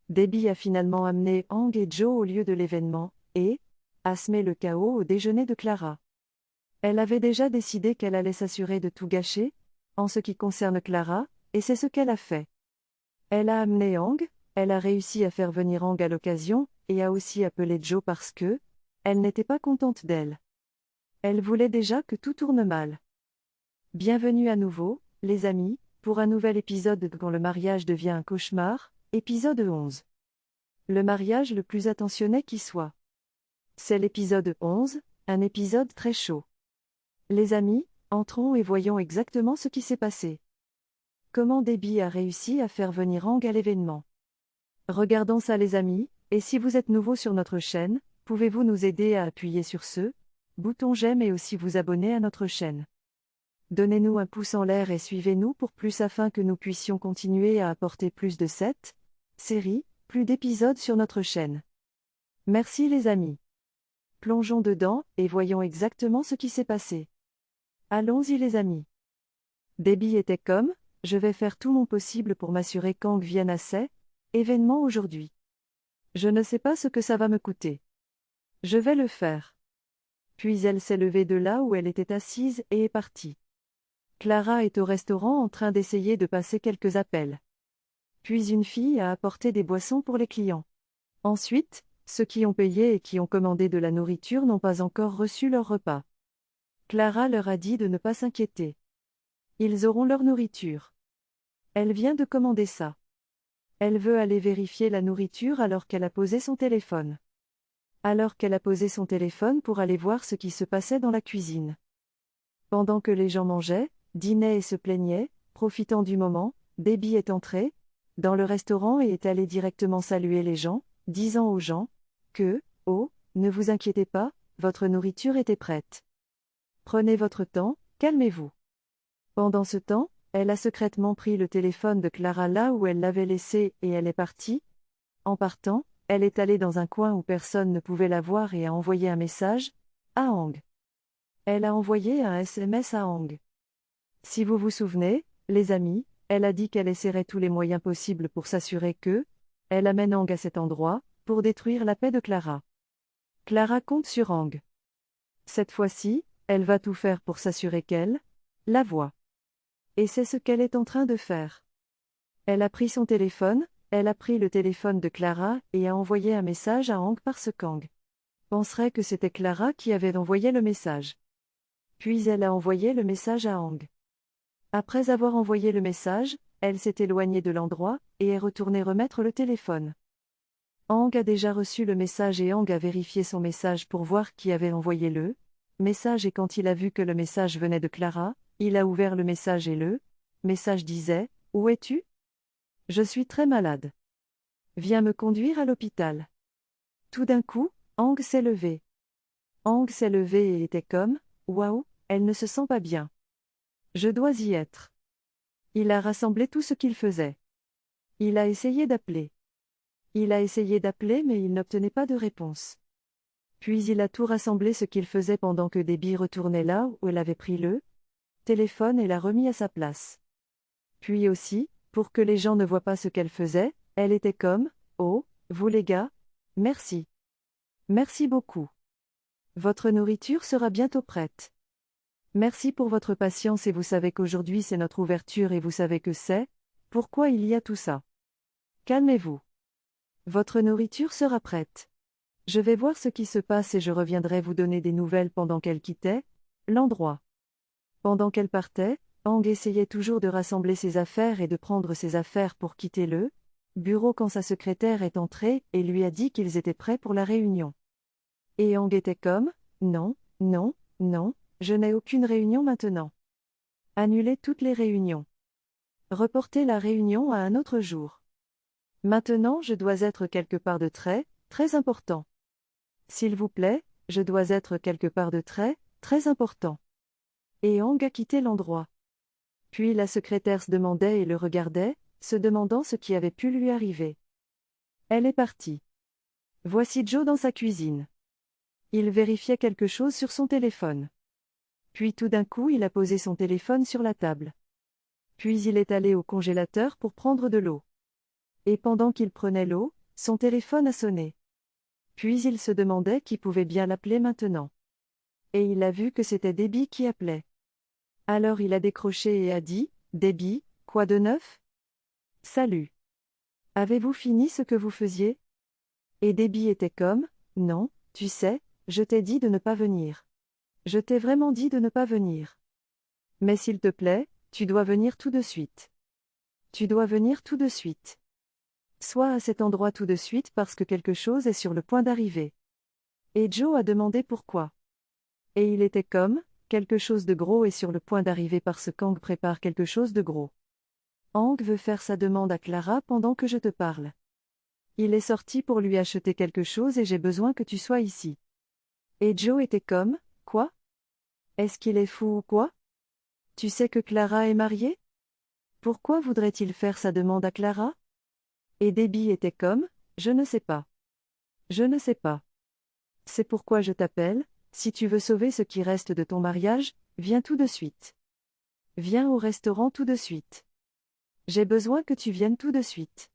Debbie a finalement amené Hang et Joe au lieu de l'événement, et a semé le chaos au déjeuner de Clara. Elle avait déjà décidé qu'elle allait s'assurer de tout gâcher, en ce qui concerne Clara, et c'est ce qu'elle a fait. Elle a amené Hang, elle a réussi à faire venir Hang à l'occasion, et a aussi appelé Joe parce que elle n'était pas contente d'elle. Elle voulait déjà que tout tourne mal. Bienvenue à nouveau, les amis, pour un nouvel épisode de Quand le mariage devient un cauchemar, épisode 11. Le mariage le plus attentionné qui soit. C'est l'épisode 11, un épisode très chaud. Les amis, entrons et voyons exactement ce qui s'est passé. Comment Debbie a réussi à faire venir Hang à l'événement. Regardons ça les amis, et si vous êtes nouveau sur notre chaîne, pouvez-vous nous aider à appuyer sur ce bouton j'aime et aussi vous abonner à notre chaîne. Donnez-nous un pouce en l'air et suivez-nous pour plus afin que nous puissions continuer à apporter plus de cette série, plus d'épisodes sur notre chaîne. Merci les amis. Plongeons dedans et voyons exactement ce qui s'est passé. Allons-y les amis. Debbie était comme, je vais faire tout mon possible pour m'assurer qu'Hang vienne à ces événements aujourd'hui. Je ne sais pas ce que ça va me coûter. Je vais le faire. Puis elle s'est levée de là où elle était assise et est partie. Clara est au restaurant en train d'essayer de passer quelques appels. Puis une fille a apporté des boissons pour les clients. Ensuite, ceux qui ont payé et qui ont commandé de la nourriture n'ont pas encore reçu leur repas. Clara leur a dit de ne pas s'inquiéter. Ils auront leur nourriture. Elle vient de commander ça. Elle veut aller vérifier la nourriture alors qu'elle a posé son téléphone. Alors qu'elle a posé son téléphone pour aller voir ce qui se passait dans la cuisine. Pendant que les gens mangeaient, dînaient et se plaignaient, profitant du moment, Debbie est entrée dans le restaurant et est allée directement saluer les gens, disant aux gens que, oh, ne vous inquiétez pas, votre nourriture était prête. Prenez votre temps, calmez-vous. Pendant ce temps, elle a secrètement pris le téléphone de Clara là où elle l'avait laissé et elle est partie. En partant, elle est allée dans un coin où personne ne pouvait la voir et a envoyé un message à Hang. Elle a envoyé un SMS à Hang. Si vous vous souvenez, les amis, elle a dit qu'elle essaierait tous les moyens possibles pour s'assurer que elle amène Hang à cet endroit, pour détruire la paix de Clara. Clara compte sur Hang. Cette fois-ci, elle va tout faire pour s'assurer qu'elle la voit. Et c'est ce qu'elle est en train de faire. Elle a pris son téléphone, elle a pris le téléphone de Clara et a envoyé un message à Hang parce qu'Hang penserait que c'était Clara qui avait envoyé le message. Puis elle a envoyé le message à Hang. Après avoir envoyé le message, elle s'est éloignée de l'endroit et est retournée remettre le téléphone. Hang a déjà reçu le message et Hang a vérifié son message pour voir qui avait envoyé le message et quand il a vu que le message venait de Clara, il a ouvert le message et le message disait « Où es-tu ? Je suis très malade. Viens me conduire à l'hôpital. » Tout d'un coup, Hang s'est levé. Hang s'est levé et était comme « Waouh, elle ne se sent pas bien. Je dois y être. » Il a rassemblé tout ce qu'il faisait. Il a essayé d'appeler. Il a essayé d'appeler mais il n'obtenait pas de réponse. Puis il a tout rassemblé ce qu'il faisait pendant que Debbie retournait là où elle avait pris le téléphone et l'a remis à sa place. Puis aussi, pour que les gens ne voient pas ce qu'elle faisait, elle était comme « Oh, vous les gars, merci. Merci beaucoup. Votre nourriture sera bientôt prête. Merci pour votre patience et vous savez qu'aujourd'hui c'est notre ouverture et vous savez que c'est pourquoi il y a tout ça. Calmez-vous. Votre nourriture sera prête. Je vais voir ce qui se passe et je reviendrai vous donner des nouvelles pendant qu'elle quittait l'endroit. Pendant qu'elle partait, Hang essayait toujours de rassembler ses affaires et de prendre ses affaires pour quitter le bureau quand sa secrétaire est entrée et lui a dit qu'ils étaient prêts pour la réunion. Et Hang était comme « Non, non, non, je n'ai aucune réunion maintenant. Annulez toutes les réunions. Reportez la réunion à un autre jour. Maintenant je dois être quelque part de très, très important. S'il vous plaît, je dois être quelque part de très, très important. » Et Hang a quitté l'endroit. Puis la secrétaire se demandait et le regardait, se demandant ce qui avait pu lui arriver. Elle est partie. Voici Joe dans sa cuisine. Il vérifiait quelque chose sur son téléphone. Puis tout d'un coup il a posé son téléphone sur la table. Puis il est allé au congélateur pour prendre de l'eau. Et pendant qu'il prenait l'eau, Son téléphone a sonné. Puis il se demandait qui pouvait bien l'appeler maintenant. Et il a vu que c'était Debbie qui appelait. Alors il a décroché et a dit, « Debbie, quoi de neuf ? Salut. Avez-vous fini ce que vous faisiez ? » Et Debbie était comme, « Non, tu sais, je t'ai dit de ne pas venir. Je t'ai vraiment dit de ne pas venir. Mais s'il te plaît, tu dois venir tout de suite. Tu dois venir tout de suite. Sois à cet endroit tout de suite parce que quelque chose est sur le point d'arriver. » Et Joe a demandé pourquoi. Et il était comme, quelque chose de gros est sur le point d'arriver parce qu'Hank prépare quelque chose de gros. Hank veut faire sa demande à Clara pendant que je te parle. Il est sorti pour lui acheter quelque chose et j'ai besoin que tu sois ici. Et Joe était comme, quoi ? Est-ce qu'il est fou ou quoi ? Tu sais que Clara est mariée ? Pourquoi voudrait-il faire sa demande à Clara ? Et Debbie était comme, je ne sais pas. Je ne sais pas. C'est pourquoi je t'appelle, si tu veux sauver ce qui reste de ton mariage, viens tout de suite. Viens au restaurant tout de suite. J'ai besoin que tu viennes tout de suite.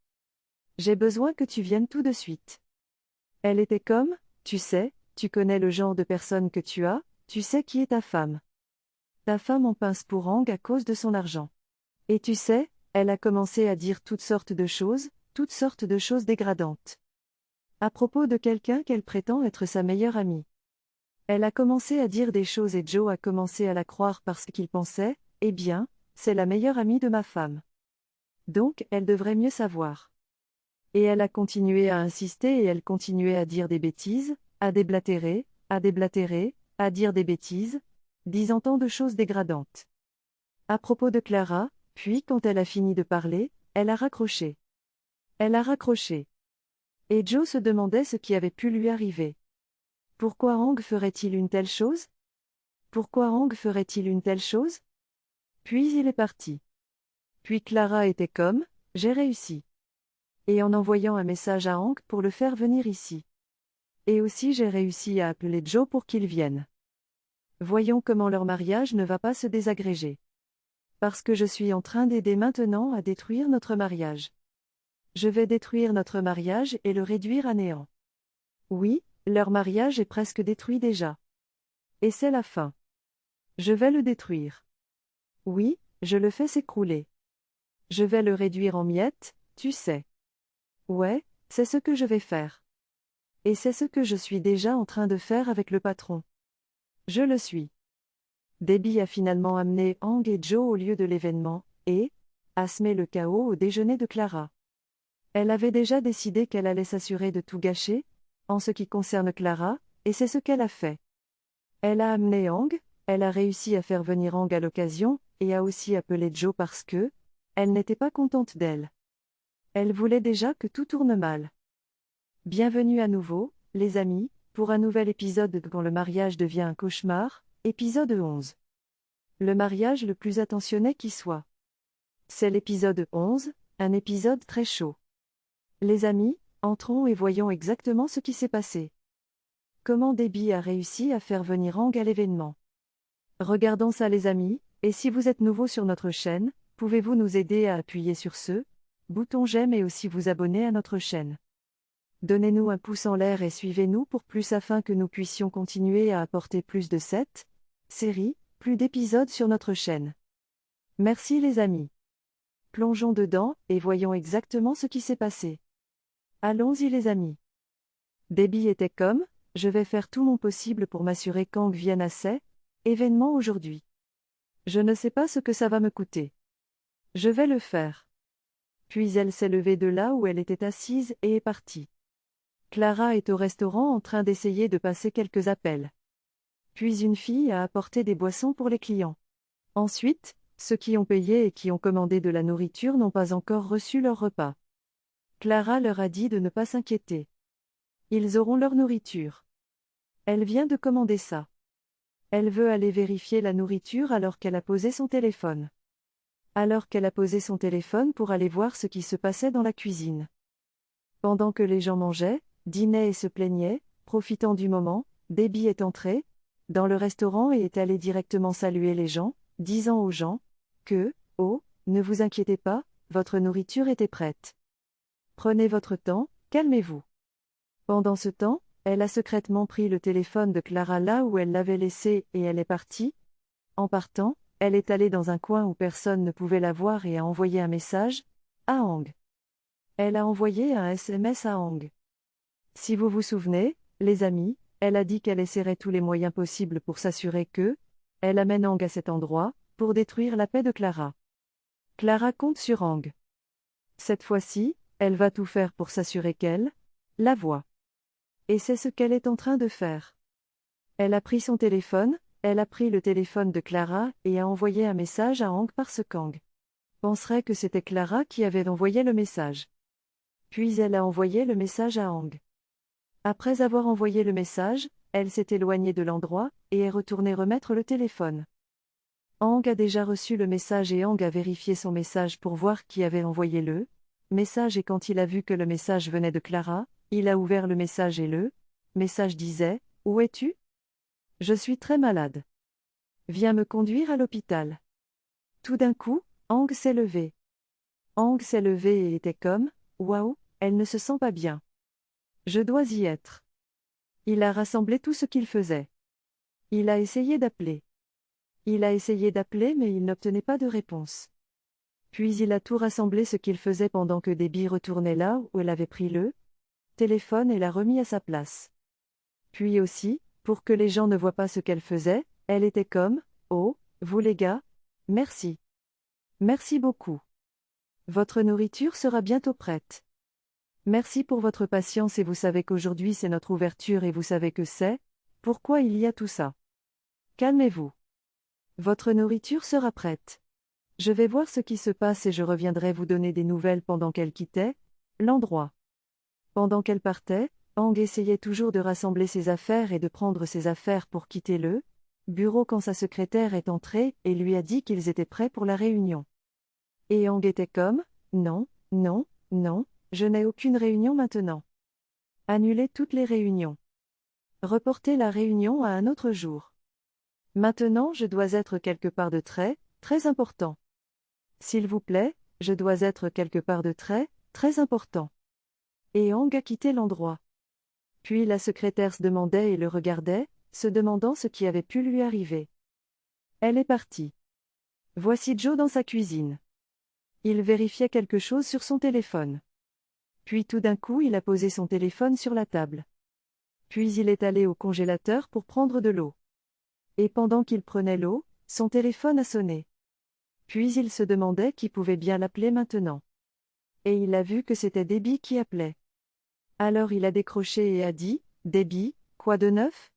J'ai besoin que tu viennes tout de suite. Elle était comme, tu sais, tu connais le genre de personne que tu as, tu sais qui est ta femme. Ta femme en pince pour Hank à cause de son argent. Et tu sais, elle a commencé à dire toutes sortes de choses dégradantes. À propos de quelqu'un qu'elle prétend être sa meilleure amie. Elle a commencé à dire des choses et Joe a commencé à la croire parce qu'il pensait, eh bien, c'est la meilleure amie de ma femme. Donc, elle devrait mieux savoir. Et elle a continué à insister et elle continuait à dire des bêtises, à déblatérer, à dire des bêtises, disant tant de choses dégradantes. À propos de Clara, puis quand elle a fini de parler, elle a raccroché. Elle a raccroché. Et Joe se demandait ce qui avait pu lui arriver. Pourquoi Hank ferait-il une telle chose ? Pourquoi Hank ferait-il une telle chose ? Puis il est parti. Puis Clara était comme, j'ai réussi. Et en envoyant un message à Hank pour le faire venir ici. Et aussi j'ai réussi à appeler Joe pour qu'il vienne. Voyons comment leur mariage ne va pas se désagréger. Parce que je suis en train d'aider maintenant à détruire notre mariage. Je vais détruire notre mariage et le réduire à néant. Oui, leur mariage est presque détruit déjà. Et c'est la fin. Je vais le détruire. Oui, je le fais s'écrouler. Je vais le réduire en miettes, tu sais. Ouais, c'est ce que je vais faire. Et c'est ce que je suis déjà en train de faire avec le patron. Je le suis. Debbie a finalement amené Hank et Joe au lieu de l'événement, et a semé le chaos au déjeuner de Clara. Elle avait déjà décidé qu'elle allait s'assurer de tout gâcher, en ce qui concerne Clara, et c'est ce qu'elle a fait. Elle a amené Hank, elle a réussi à faire venir Hank à l'occasion, et a aussi appelé Joe parce que, elle n'était pas contente d'elle. Elle voulait déjà que tout tourne mal. Bienvenue à nouveau, les amis, pour un nouvel épisode de Quand le mariage devient un cauchemar, épisode 11. Le mariage le plus attentionné qui soit. C'est l'épisode 11, un épisode très chaud. Les amis, entrons et voyons exactement ce qui s'est passé. Comment Debbie a réussi à faire venir Hank à l'événement. Regardons ça les amis, et si vous êtes nouveau sur notre chaîne, pouvez-vous nous aider à appuyer sur ce bouton j'aime et aussi vous abonner à notre chaîne. Donnez-nous un pouce en l'air et suivez-nous pour plus afin que nous puissions continuer à apporter plus de cette série, plus d'épisodes sur notre chaîne. Merci les amis. Plongeons dedans et voyons exactement ce qui s'est passé. Allons-y les amis. Debbie était comme, je vais faire tout mon possible pour m'assurer qu'Hank vienne à ces événements aujourd'hui. Je ne sais pas ce que ça va me coûter. Je vais le faire. Puis elle s'est levée de là où elle était assise et est partie. Clara est au restaurant en train d'essayer de passer quelques appels. Puis une fille a apporté des boissons pour les clients. Ensuite, ceux qui ont payé et qui ont commandé de la nourriture n'ont pas encore reçu leur repas. Clara leur a dit de ne pas s'inquiéter. Ils auront leur nourriture. Elle vient de commander ça. Elle veut aller vérifier la nourriture alors qu'elle a posé son téléphone. Alors qu'elle a posé son téléphone pour aller voir ce qui se passait dans la cuisine. Pendant que les gens mangeaient, dînaient et se plaignaient, profitant du moment, Debbie est entrée dans le restaurant et est allée directement saluer les gens, disant aux gens que, oh, ne vous inquiétez pas, votre nourriture était prête. Prenez votre temps, calmez-vous. Pendant ce temps, elle a secrètement pris le téléphone de Clara là où elle l'avait laissé et elle est partie. En partant, elle est allée dans un coin où personne ne pouvait la voir et a envoyé un message à Hang. Elle a envoyé un SMS à Hang. Si vous vous souvenez, les amis, elle a dit qu'elle essaierait tous les moyens possibles pour s'assurer que elle amène Hang à cet endroit, pour détruire la paix de Clara. Clara compte sur Hang. Cette fois-ci, elle va tout faire pour s'assurer qu'elle la voit. Et c'est ce qu'elle est en train de faire. Elle a pris son téléphone, elle a pris le téléphone de Clara et a envoyé un message à Hang parce qu'Hang penserait que c'était Clara qui avait envoyé le message. Puis elle a envoyé le message à Hang. Après avoir envoyé le message, elle s'est éloignée de l'endroit et est retournée remettre le téléphone. Hang a déjà reçu le message et Hang a vérifié son message pour voir qui avait envoyé le message et quand il a vu que le message venait de Clara, il a ouvert le message et le message disait « Où es-tu ? Je suis très malade. Viens me conduire à l'hôpital. » Tout d'un coup, Hang s'est levé. Hang s'est levé et était comme « Waouh, elle ne se sent pas bien. Je dois y être. » Il a rassemblé tout ce qu'il faisait. Il a essayé d'appeler. Il a essayé d'appeler mais il n'obtenait pas de réponse. Puis il a tout rassemblé ce qu'il faisait pendant que Debbie retournait là où elle avait pris le téléphone et l'a remis à sa place. Puis aussi, pour que les gens ne voient pas ce qu'elle faisait, elle était comme « Oh, vous les gars, merci. Merci beaucoup. Votre nourriture sera bientôt prête. Merci pour votre patience et vous savez qu'aujourd'hui c'est notre ouverture et vous savez que c'est pourquoi il y a tout ça. Calmez-vous. Votre nourriture sera prête. Je vais voir ce qui se passe et je reviendrai vous donner des nouvelles pendant qu'elle quittait l'endroit. » Pendant qu'elle partait, Hang essayait toujours de rassembler ses affaires et de prendre ses affaires pour quitter le bureau quand sa secrétaire est entrée et lui a dit qu'ils étaient prêts pour la réunion. Et Hang était comme « Non, non, non, je n'ai aucune réunion maintenant. Annulez toutes les réunions. Reportez la réunion à un autre jour. Maintenant je dois être quelque part de très, très important. S'il vous plaît, je dois être quelque part de très, très important. » Et Hang a quitté l'endroit. Puis la secrétaire se demandait et le regardait, se demandant ce qui avait pu lui arriver. Elle est partie. Voici Joe dans sa cuisine. Il vérifiait quelque chose sur son téléphone. Puis tout d'un coup il a posé son téléphone sur la table. Puis il est allé au congélateur pour prendre de l'eau. Et pendant qu'il prenait l'eau, son téléphone a sonné. Puis il se demandait qui pouvait bien l'appeler maintenant. Et il a vu que c'était Debbie qui appelait. Alors il a décroché et a dit « Debbie, quoi de neuf ?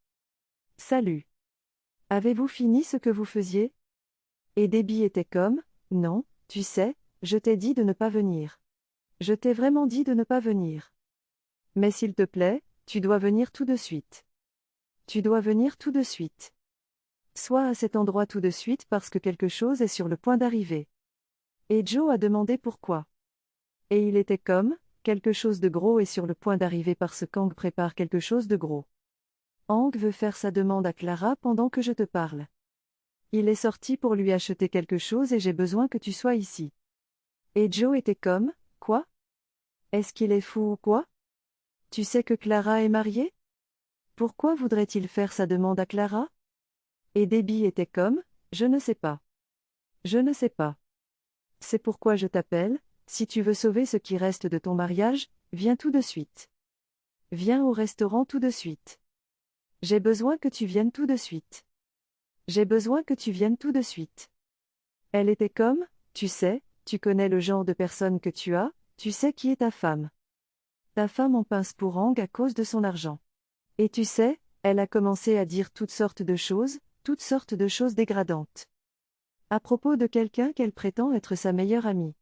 Salut. Avez-vous fini ce que vous faisiez ? » Et Debbie était comme « Non, tu sais, je t'ai dit de ne pas venir. Je t'ai vraiment dit de ne pas venir. Mais s'il te plaît, tu dois venir tout de suite. Tu dois venir tout de suite. Sois à cet endroit tout de suite parce que quelque chose est sur le point d'arriver. » Et Joe a demandé pourquoi. Et il était comme « Quelque chose de gros est sur le point d'arriver parce qu'Hang prépare quelque chose de gros. Hang veut faire sa demande à Clara pendant que je te parle. Il est sorti pour lui acheter quelque chose et j'ai besoin que tu sois ici. » Et Joe était comme « Quoi ? Est-ce qu'il est fou ou quoi ? Tu sais que Clara est mariée ? Pourquoi voudrait-il faire sa demande à Clara ? » Et Debbie était comme « Je ne sais pas. Je ne sais pas. C'est pourquoi je t'appelle. Si tu veux sauver ce qui reste de ton mariage, viens tout de suite. Viens au restaurant tout de suite. J'ai besoin que tu viennes tout de suite. J'ai besoin que tu viennes tout de suite. Elle était comme, tu sais, tu connais le genre de personne que tu as, tu sais qui est ta femme. Ta femme en pince pour Hang à cause de son argent. Et tu sais, elle a commencé à dire toutes sortes de choses dégradantes. À propos de quelqu'un qu'elle prétend être sa meilleure amie.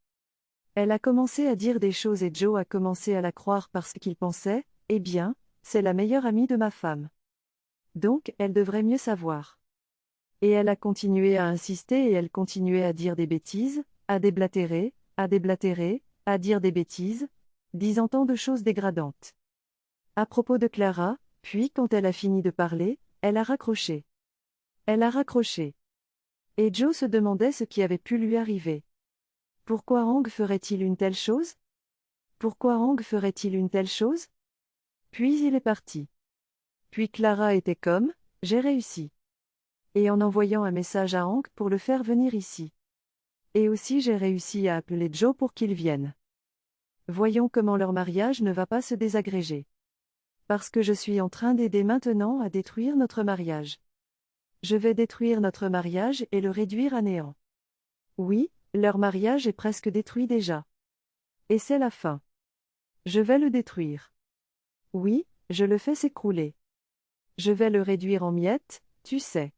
Elle a commencé à dire des choses et Joe a commencé à la croire parce qu'il pensait, eh bien, c'est la meilleure amie de ma femme. Donc, elle devrait mieux savoir. Et elle a continué à insister et elle continuait à dire des bêtises, à déblatérer, à dire des bêtises, disant tant de choses dégradantes. À propos de Clara, puis quand elle a fini de parler, elle a raccroché. Elle a raccroché. Et Joe se demandait ce qui avait pu lui arriver. Pourquoi Hang ferait-il une telle chose ? Pourquoi Hank ferait-il une telle chose? Puis il est parti. Puis Clara était comme, j'ai réussi. Et en envoyant un message à Hank pour le faire venir ici. Et aussi j'ai réussi à appeler Joe pour qu'il vienne. Voyons comment leur mariage ne va pas se désagréger. Parce que je suis en train d'aider maintenant à détruire notre mariage. Je vais détruire notre mariage et le réduire à néant. Oui, leur mariage est presque détruit déjà. Et c'est la fin. Je vais le détruire. Oui, je le fais s'écrouler. Je vais le réduire en miettes, tu sais.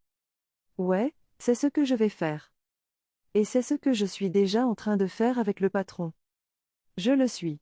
Ouais, c'est ce que je vais faire. Et c'est ce que je suis déjà en train de faire avec le patron. Je le suis.